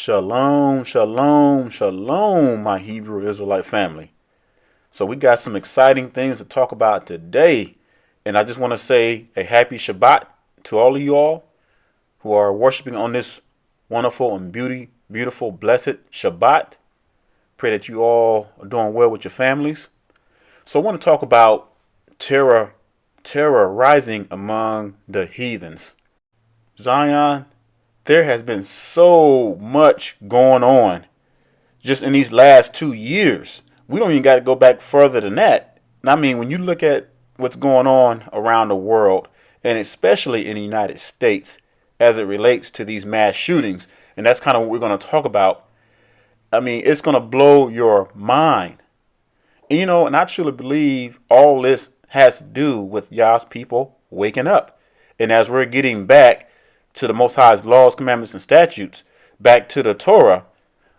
Shalom, shalom, shalom, my Hebrew Israelite family. So we got some exciting things to talk about today. And I just want to say a happy Shabbat to all of you all who are worshiping on this wonderful and beautiful, blessed Shabbat. Pray that you all are doing well with your families. So I want to talk about terror rising among the heathens. Zion, there has been so much going on just in these last 2 years. We don't even got to go back further than that. I mean, when you look at what's going on around the world, and especially in the United States, as it relates to these mass shootings, and that's kind of what we're going to talk about. I mean, it's going to blow your mind. And I truly believe all this has to do with Yah's people waking up. And as we're getting back to the Most High's laws, commandments, and statutes, back to the Torah,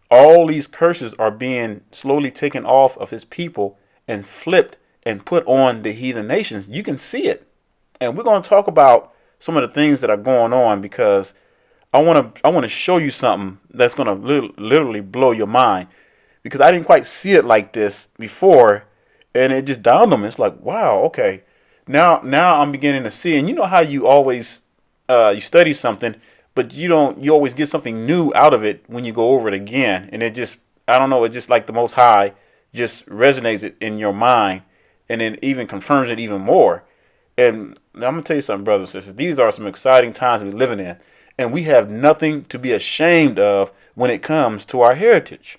all these curses are being slowly taken off of his people and flipped and put on the heathen nations. You can see it. And we're going to talk about some of the things that are going on because I want to show you something that's going to literally blow your mind, because I didn't quite see it like this before, and it just dawned on me. It's like, wow, okay. Now I'm beginning to see. And you know how you always you study something, but you always get something new out of it when you go over it again. And it just, I don't know, it just like the Most High just resonates it in your mind, and it even confirms it even more. And I'm going to tell you something, brothers and sisters. These are some exciting times we're living in, and we have nothing to be ashamed of when it comes to our heritage.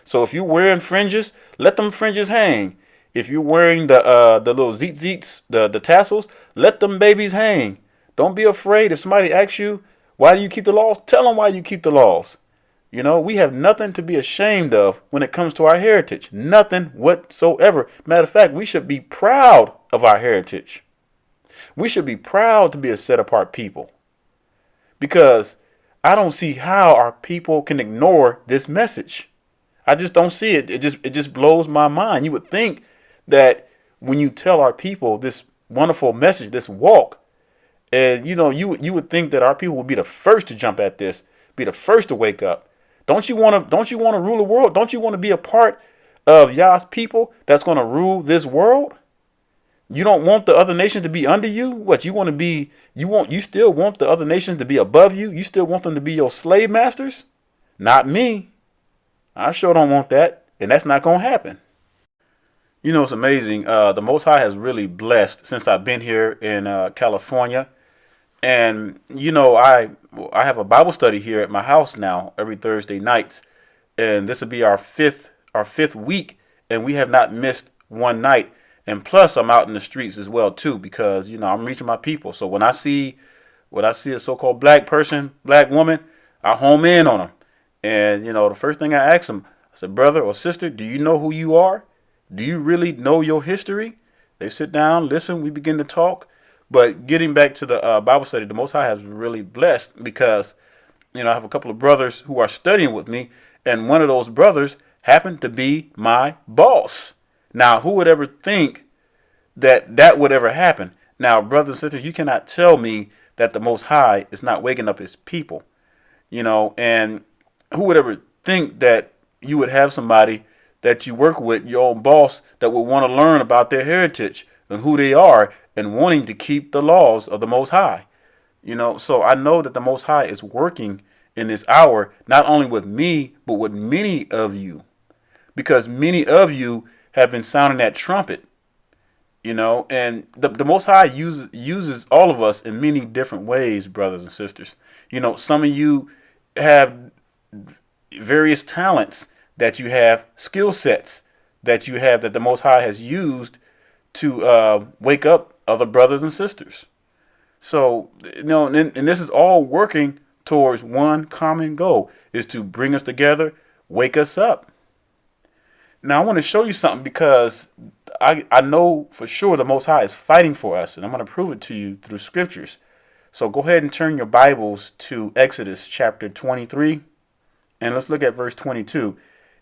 So if you're wearing fringes, let them fringes hang. If you're wearing the little zeets, the tassels, let them babies hang. Don't be afraid. If somebody asks you, why do you keep the laws? Tell them why you keep the laws. We have nothing to be ashamed of when it comes to our heritage. Nothing whatsoever. Matter of fact, we should be proud of our heritage. We should be proud to be a set apart people, because I don't see how our people can ignore this message. I just don't see it. It just blows my mind. You would think that when you tell our people this wonderful message, this walk, and you would think that our people would be the first to jump at this, be the first to wake up. Don't you want to rule the world? Don't you want to be a part of Yah's people that's going to rule this world? You don't want the other nations to be under you? What you want to be? You still want the other nations to be above you? You still want them to be your slave masters? Not me. I sure don't want that, and that's not going to happen. It's amazing. The Most High has really blessed since I've been here in California. And, I have a Bible study here at my house now every Thursday nights. And this will be our fifth week. And we have not missed one night. And plus, I'm out in the streets as well, too, because, I'm reaching my people. So when I see a so-called black person, black woman, I home in on them. And, the first thing I ask them, I said, brother or sister, do you know who you are? Do you really know your history? They sit down, listen, we begin to talk. But getting back to the Bible study, the Most High has really blessed because, I have a couple of brothers who are studying with me, and one of those brothers happened to be my boss. Now, who would ever think that would ever happen? Now, brothers and sisters, you cannot tell me that the Most High is not waking up his people, and who would ever think that you would have somebody that you work with, your own boss, that would want to learn about their heritage and who they are and wanting to keep the laws of the Most High. So I know that the Most High is working in this hour, not only with me, but with many of you, because many of you have been sounding that trumpet, and the Most High uses all of us in many different ways, brothers and sisters. Some of you have various talents that you have, skill sets that you have that the Most High has used to wake up other brothers and sisters. So, and this is all working towards one common goal, is to bring us together, wake us up. Now, I want to show you something because I know for sure the Most High is fighting for us, and I'm going to prove it to you through scriptures. So go ahead and turn your Bibles to Exodus chapter 23, and let's look at verse 22.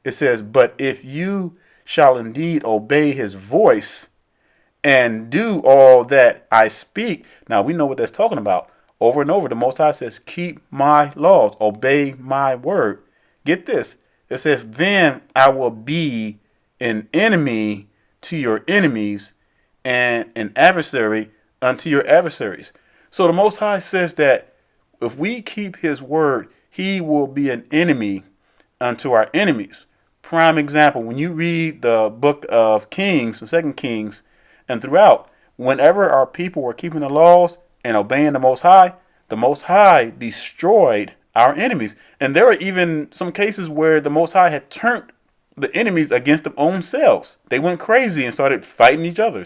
It says, but if you shall indeed obey his voice and do all that I speak. Now we know what that's talking about. Over and over, the Most High says, keep my laws, obey my word. Get this. It says, then I will be an enemy to your enemies and an adversary unto your adversaries. So the Most High says that if we keep his word, he will be an enemy unto our enemies. Prime example, when you read the book of Kings, the Second Kings, and throughout, whenever our people were keeping the laws and obeying the Most High destroyed our enemies. And there are even some cases where the Most High had turned the enemies against their own selves. They went crazy and started fighting each other.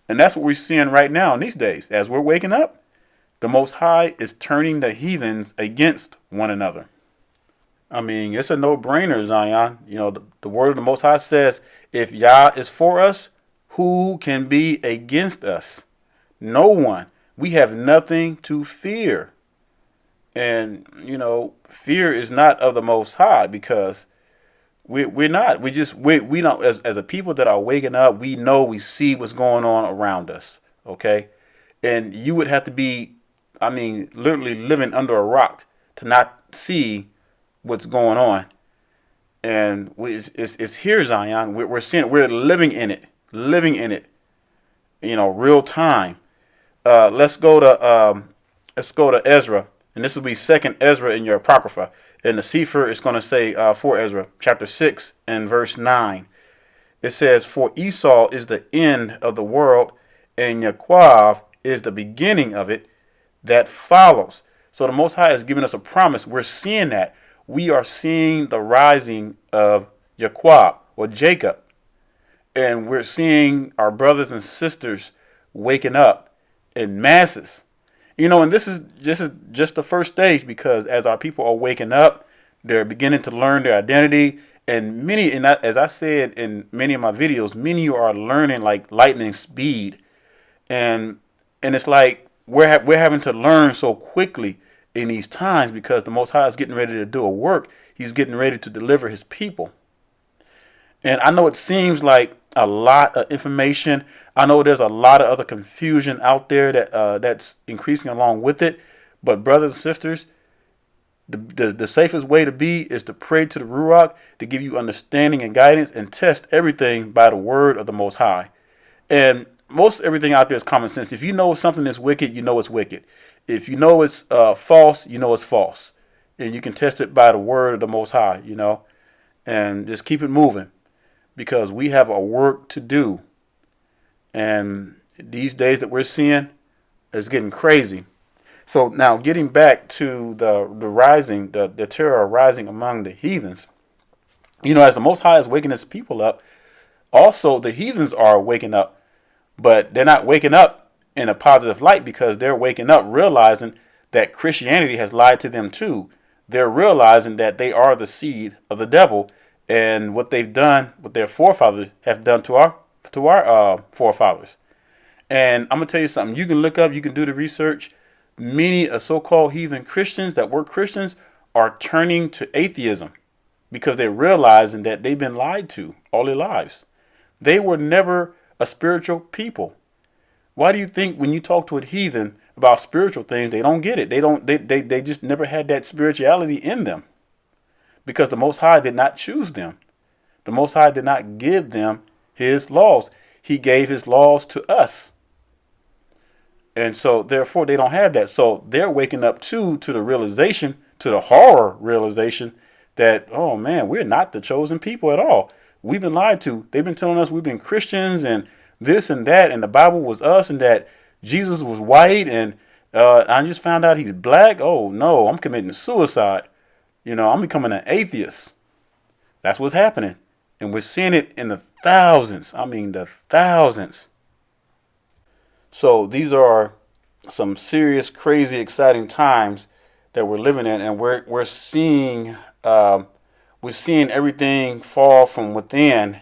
And that's what we're seeing right now in these days. As we're waking up, the Most High is turning the heathens against one another. I mean, it's a no-brainer, Zion. You know, the word of the Most High says, if Yah is for us, who can be against us? No one. We have nothing to fear. And, you know, fear is not of the Most High, because we're not. We don't, as a people that are waking up, we see what's going on around us. Okay. And you would have to be, I mean, literally living under a rock to not see what's going on. And it's here, Zion. We're seeing, we're living in it, you know, real time. Let's go to Ezra, and this will be second Ezra in your Apocrypha. And the Sefer is going to say for Ezra, chapter 6 and verse 9. It says, for Esau is the end of the world, and Yaquav is the beginning of it that follows. So the Most High has given us a promise. We're seeing that. We are seeing the rising of Yaquab, or Jacob. And we're seeing our brothers and sisters waking up in masses. You know, and this is just the first stage, because as our people are waking up, they're beginning to learn their identity. And as I said in many of my videos, many of you are learning like lightning speed. And it's like we're having to learn so quickly in these times, because the Most High is getting ready to do a work. He's getting ready to deliver his people. And I know it seems like a lot of information. I know there's a lot of other confusion out there that's increasing along with it. But brothers and sisters, the safest way to be is to pray to the Ruach to give you understanding and guidance, and test everything by the word of the Most High. And most everything out there is common sense. If you know something is wicked, you know it's wicked. If you know it's false, you know it's false. And you can test it by the word of the Most High, you know. And just keep it moving, because we have a work to do. And these days that we're seeing is getting crazy. So now getting back to the rising, the terror rising among the heathens. You know, as the Most High is waking his people up, also the heathens are waking up. But they're not waking up in a positive light, because they're waking up realizing that Christianity has lied to them too. They're realizing that they are the seed of the devil, and what they've done, what their forefathers have done to our forefathers. And I'm gonna tell you something. You can look up, you can do the research. Many so-called heathen Christians that were Christians are turning to atheism, because they're realizing that they've been lied to all their lives. They were never a spiritual people. Why do you think when you talk to a heathen about spiritual things, they don't get it? They just never had that spirituality in them, because the Most High did not choose them. The Most High did not give them his laws. He gave his laws to us. And so therefore they don't have that. So they're waking up to the realization, to the horror realization that, oh man, we're not the chosen people at all. We've been lied to. They've been telling us we've been Christians and this and that, and the Bible was us, and that Jesus was white, and I just found out he's black. Oh no, I'm committing suicide. You know, I'm becoming an atheist. That's what's happening. And we're seeing it in the thousands. I mean, the thousands. So these are some serious, crazy, exciting times that we're living in, and we're seeing everything fall from within,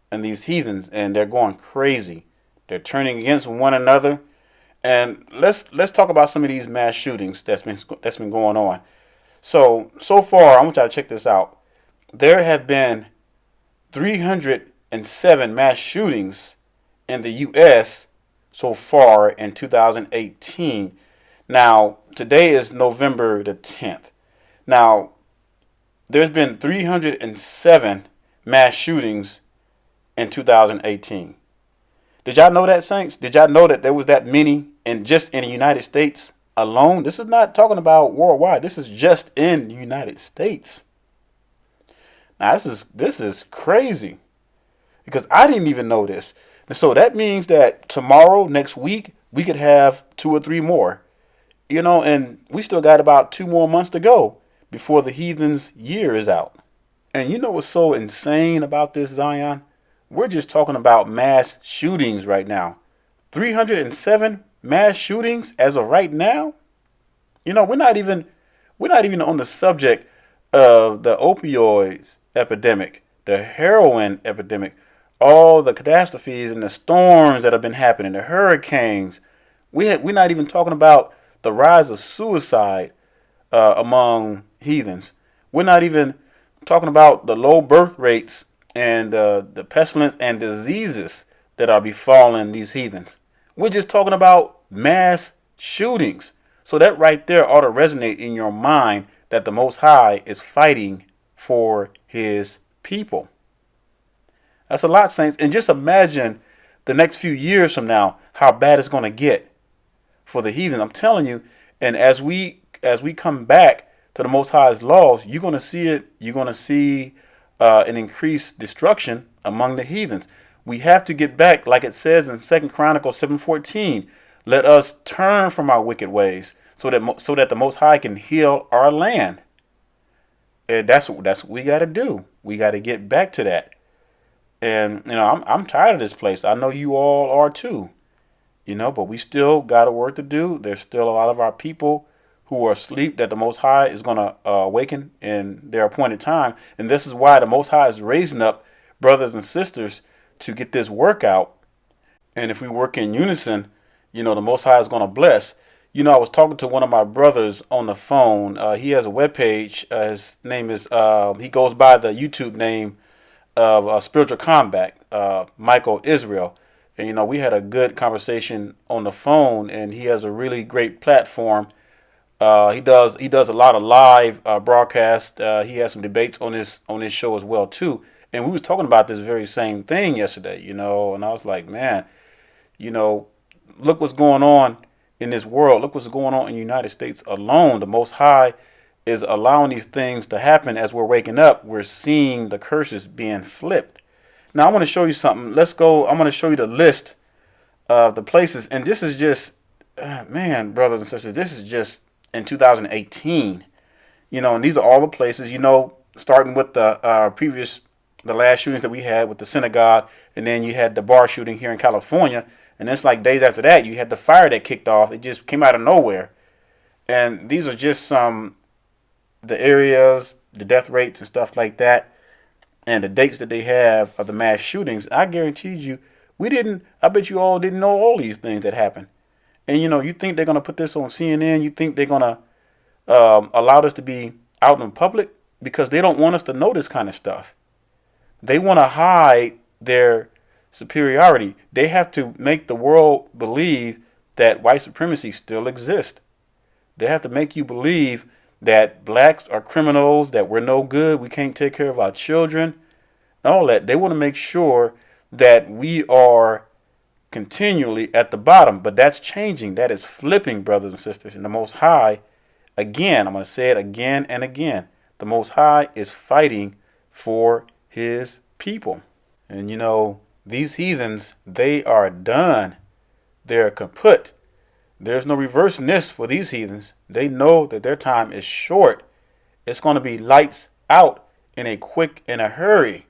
and these heathens, and they're going crazy. They're turning against one another. And let's talk about some of these mass shootings that's been going on. So far, I want y'all to check this out. There have been 307 mass shootings in the U.S. so far in 2018. Now, today is November the 10th. Now, There's been 307 mass shootings in 2018. Did y'all know that, saints? Did y'all know that there was that many in just in the United States alone? This is not talking about worldwide. This is just in the United States. Now this is crazy because I didn't even know this. And so that means that tomorrow, next week, we could have 2 or 3 more. And we still got about 2 more months to go before the Heathens year is out. And you know what's so insane about this, Zion? We're just talking about mass shootings right now. 307 mass shootings as of right now. We're not even on the subject of the opioids epidemic, the heroin epidemic, all the catastrophes and the storms that have been happening, the hurricanes. We're not even talking about the rise of suicide among heathens. We're not even talking about the low birth rates and the pestilence and diseases that are befalling these heathens. We're just talking about mass shootings. So that right there ought to resonate in your mind that the Most High is fighting for his people. That's a lot, saints. And just imagine the next few years from now, how bad it's going to get for the heathen. I'm telling you. And as we come back to the Most High's laws, you're going to see it. You're going to see an increased destruction among the heathens. We have to get back, like it says in 2 Chronicles 7:14. Let us turn from our wicked ways, so that the Most High can heal our land. And that's what we got to do. We got to get back to that. And I'm tired of this place. I know you all are too. But we still got a work to do. There's still a lot of our people who are asleep that the Most High is going to awaken in their appointed time. And this is why the Most High is raising up brothers and sisters to get this work out. And if we work in unison, the Most High is going to bless. I was talking to one of my brothers on the phone. He has a webpage. His name is, he goes by the YouTube name of Spiritual Combat, Michael Israel. And, we had a good conversation on the phone, and he has a really great platform. He does a lot of live broadcasts. He has some debates on his show as well, too. And we was talking about this very same thing yesterday, and I was like, man, look what's going on in this world. Look what's going on in the United States alone. The Most High is allowing these things to happen as we're waking up. We're seeing the curses being flipped. Now, I want to show you something. Let's go. I'm going to show you the list of the places. And this is just, man, brothers and sisters, this is just in 2018. And these are all the places, starting with the last shootings that we had with the synagogue. And then you had the bar shooting here in California. And it's like days after that, you had the fire that kicked off. It just came out of nowhere. And these are just the areas, the death rates and stuff like that, and the dates that they have of the mass shootings. I guaranteed you, I bet you all didn't know all these things that happened. And, you think they're going to put this on CNN? You think they're going to allow this to be out in public? Because they don't want us to know this kind of stuff. They want to hide their superiority. They have to make the world believe that white supremacy still exists. They have to make you believe that blacks are criminals, that we're no good, we can't take care of our children, all that. They want to make sure that we are continually at the bottom. But that's changing. That is flipping, brothers and sisters. And the Most High, again, I'm going to say it again and again, the Most High is fighting for his people. And these heathens, they are done. They're kaput. There's no reversing this for these heathens. They know that their time is short. It's going to be lights out in a hurry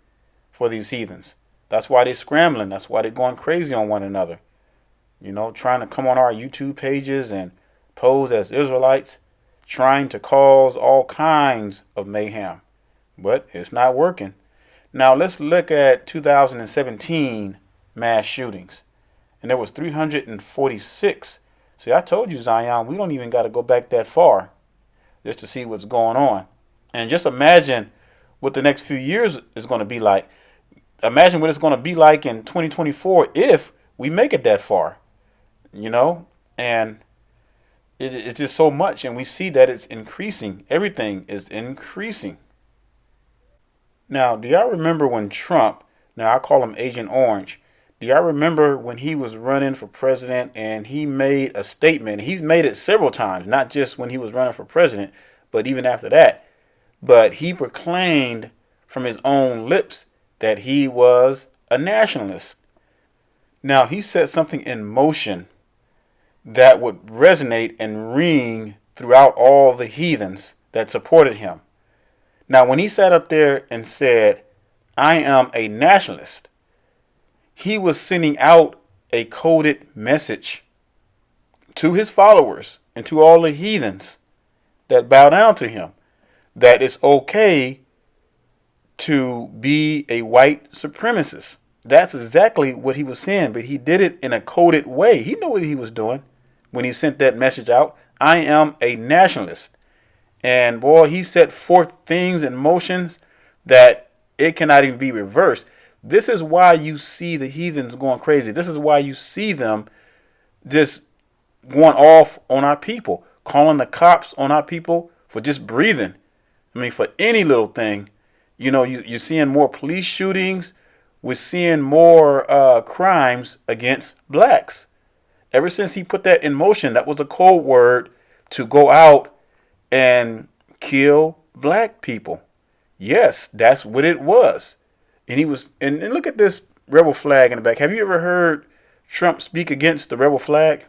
for these heathens. That's why they're scrambling. That's why they're going crazy on one another. Trying to come on our YouTube pages and pose as Israelites, trying to cause all kinds of mayhem. But it's not working. Now let's look at 2017 mass shootings. And there was 346. See, I told you, Zion, we don't even got to go back that far just to see what's going on. And just imagine what the next few years is going to be like. Imagine what it's going to be like in 2024 if we make it that far, and it's just so much. And we see that it's increasing. Everything is increasing. Now, do y'all remember when Trump, now I call him Agent Orange, do y'all remember when he was running for president and he made a statement? He's made it several times, not just when he was running for president, but even after that. But he proclaimed from his own lips that he was a nationalist. Now, he set something in motion that would resonate and ring throughout all the heathens that supported him. Now, when he sat up there and said, I am a nationalist, he was sending out a coded message to his followers and to all the heathens that bow down to him that it's okay to be a white supremacist. That's exactly what he was saying, but he did it in a coded way. He knew what he was doing when he sent that message out. I am a nationalist. And boy, he set forth things and motions that it cannot even be reversed. This is why you see the heathens going crazy. This is why you see them just going off on our people, calling the cops on our people for just breathing. I mean, for any little thing. You know, you're seeing more police shootings. We're seeing more crimes against blacks. Ever since he put that in motion, that was a code word to go out and kill black people. Yes, that's what it was. And he was, and look at this rebel flag in the back. Have you ever heard Trump speak against the rebel flag?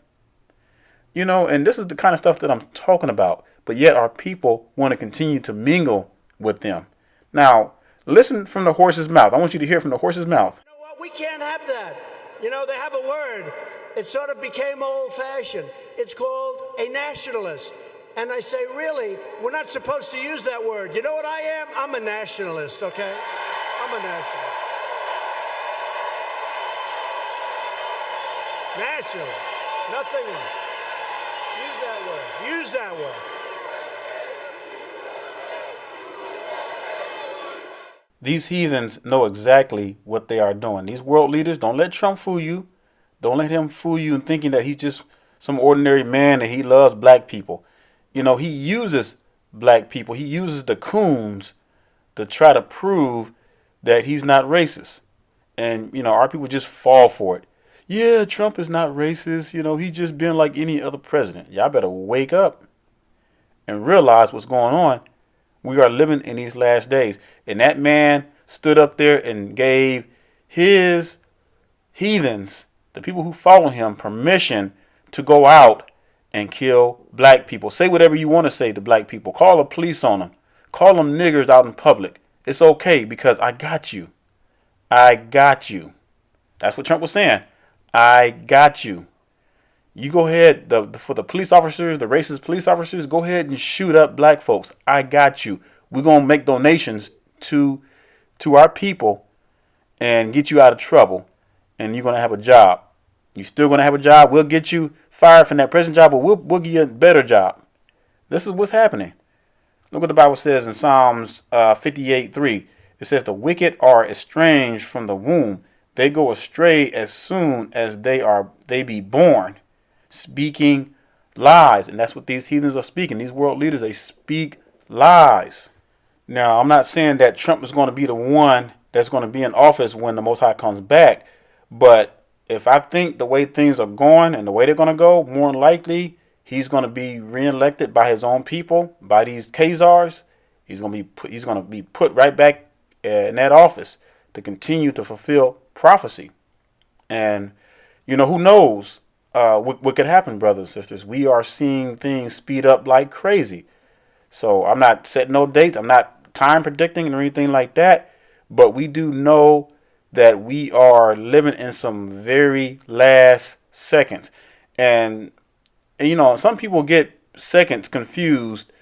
You know, and this is the kind of stuff that I'm talking about. But yet our people want to continue to mingle with them. Now, listen from the horse's mouth. I want you to hear from the horse's mouth. You know what? We can't have that. You know, they have a word. It sort of became old-fashioned. It's called a nationalist. And I say, really, we're not supposed to use that word. You know what I am? I'm a nationalist, okay? I'm a nationalist. Nationalist. Nothing else. Use that word. Use that word. These heathens know exactly what they are doing. These world leaders, don't let Trump fool you. Don't let him fool you in thinking that he's just some ordinary man and he loves black people. You know, he uses black people. He uses the coons to try to prove that he's not racist. And, you know, our people just fall for it. Yeah, Trump is not racist. You know, he's just been like any other president. Y'all better wake up and realize what's going on. We are living in these last days. And that man stood up there and gave his heathens, the people who follow him, permission to go out and kill black people. Say whatever you want to say to black people. Call the police on them. Call them niggers out in public. It's okay because I got you. I got you. That's what Trump was saying. I got you. You go ahead, for the police officers, the racist police officers, go ahead and shoot up black folks. I got you. We're going to make donations to our people and get you out of trouble. And you're going to have a job. You're still going to have a job. We'll get you fired from that present job, but we'll give you a better job. This is what's happening. Look what the Bible says in Psalms 58:3. It says, the wicked are estranged from the womb. They go astray as soon as they be born, speaking lies. And that's what these heathens are speaking. These world leaders, they speak lies. Now, I'm not saying that Trump is going to be the one that's going to be in office when the Most High comes back. But if I think the way things are going and the way they're going to go, more than likely, he's going to be reelected by his own people, by these Khazars. He's going to be put right back in that office to continue to fulfill prophecy. And, you know, who knows what could happen, brothers and sisters. We are seeing things speed up like crazy. So I'm not setting no dates. I'm not time predicting or anything like that. But we do know that we are living in some very last seconds. And you know, some people get seconds confused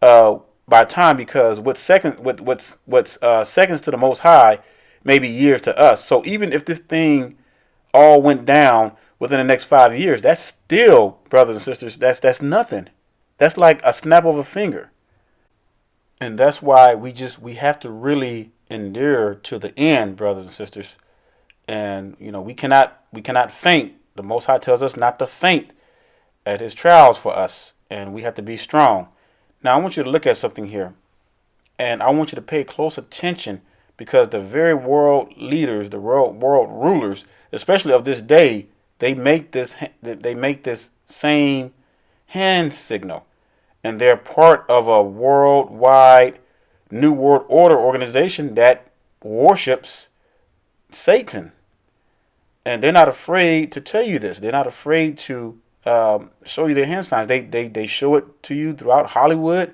by time, because what's seconds to the Most High may be years to us. So even if this thing all went down within the next 5 years, that's still, brothers and sisters, that's nothing. That's like a snap of a finger. And that's why we have to really endure to the end, brothers and sisters. And you know, we cannot faint. The Most High tells us not to faint at his trials for us, and we have to be strong. Now I want you to look at something here, and I want you to pay close attention because the very world leaders, the world rulers, especially of this day, they make this same hand signal, and they're part of a worldwide New World Order organization that worships Satan. And they're not afraid to tell you this. They're not afraid to show you their hand signs. They show it to you throughout Hollywood.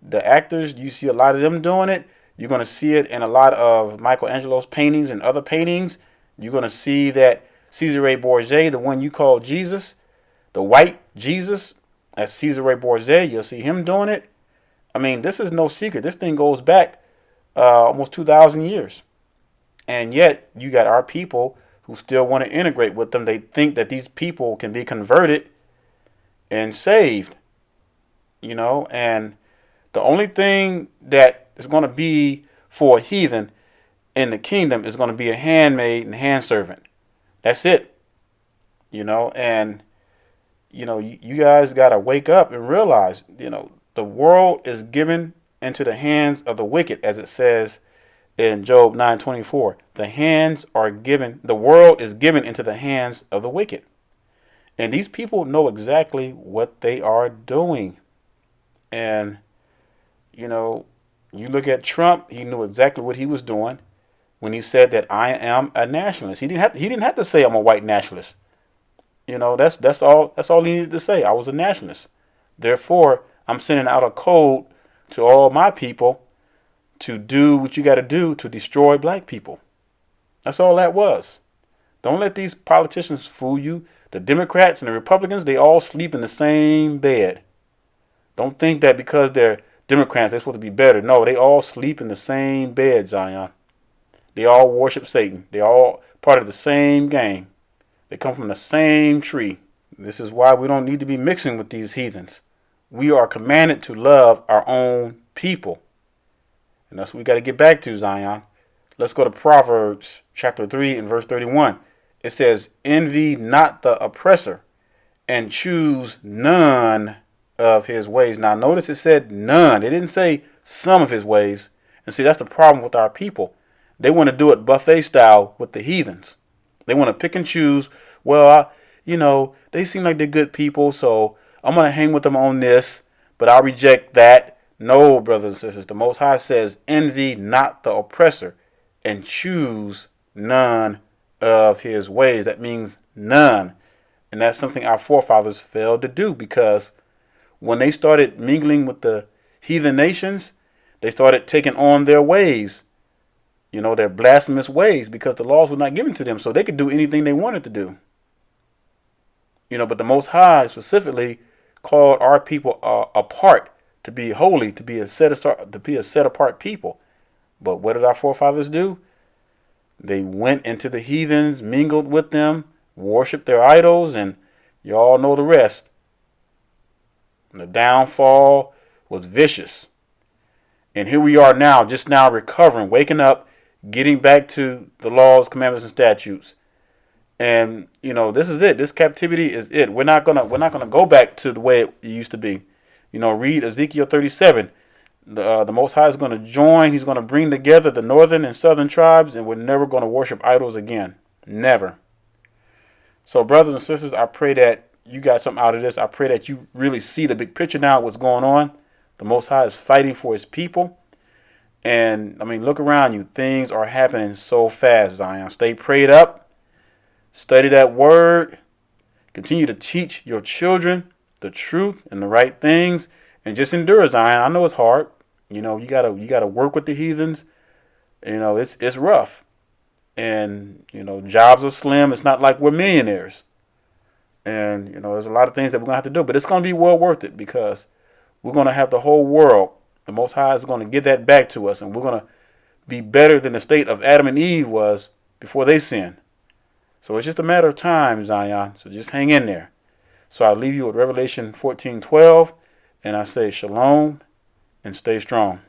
The actors, you see a lot of them doing it. You're going to see it in a lot of Michelangelo's paintings and other paintings. You're going to see that Cesare Borgia, the one you call Jesus, the white Jesus, that's Cesare Borgia. You'll see him doing it. I mean, this is no secret. This thing goes back almost 2,000 years. And yet you got our people who still want to integrate with them. They think that these people can be converted and saved, and the only thing that is going to be for a heathen in the kingdom is going to be a handmaid and hand servant. That's it. And you guys got to wake up and realize, the world is given into the hands of the wicked, as it says in Job 9:24. The world is given into the hands of the wicked. And these people know exactly what they are doing. And, you look at Trump, he knew exactly what he was doing when he said that I am a nationalist. He didn't have to say I'm a white nationalist. That's all he needed to say. I was a nationalist. Therefore, I'm sending out a code to all my people to do what you got to do to destroy black people. That's all that was. Don't let these politicians fool you. The Democrats and the Republicans, they all sleep in the same bed. Don't think that because they're Democrats, they're supposed to be better. No, they all sleep in the same bed, Zion. They all worship Satan. They all part of the same gang. They come from the same tree. This is why we don't need to be mixing with these heathens. We are commanded to love our own people. And that's what we got to get back to, Zion. Let's go to Proverbs chapter 3 and verse 31. It says, envy not the oppressor and choose none of his ways. Now, notice it said none. It didn't say some of his ways. And see, that's the problem with our people. They want to do it buffet style with the heathens. They want to pick and choose. Well, they seem like they're good people, so I'm going to hang with them on this, but I'll reject that. No, brothers and sisters, the Most High says, envy not the oppressor and choose none of his ways. That means none. And that's something our forefathers failed to do, because when they started mingling with the heathen nations, they started taking on their ways, their blasphemous ways, because the laws were not given to them, so they could do anything they wanted to do. But the Most High specifically called our people apart, to be holy, to be a set apart people. But what did our forefathers do? They went into the heathens, mingled with them, worshiped their idols, and you all know the rest. And the downfall was vicious. And here we are now, just now recovering, waking up, getting back to the laws, commandments, and statutes. And this is it. This captivity is it. We're not gonna go back to the way it used to be. Read Ezekiel 37. The Most High is going to join. He's going to bring together the northern and southern tribes, and we're never going to worship idols again. Never. So, brothers and sisters, I pray that you got something out of this. I pray that you really see the big picture now, what's going on. The Most High is fighting for his people. And, look around you. Things are happening so fast, Zion. Stay prayed up. Study that word. Continue to teach your children the truth and the right things. And just endure, Zion. I know it's hard. You gotta work with the heathens. It's rough. And, jobs are slim. It's not like we're millionaires. And, there's a lot of things that we're going to have to do. But it's going to be well worth it, because we're going to have the whole world. The Most High is going to give that back to us. And we're going to be better than the state of Adam and Eve was before they sinned. So it's just a matter of time, Zion. So just hang in there. So I leave you with Revelation 14:12. And I say shalom and stay strong.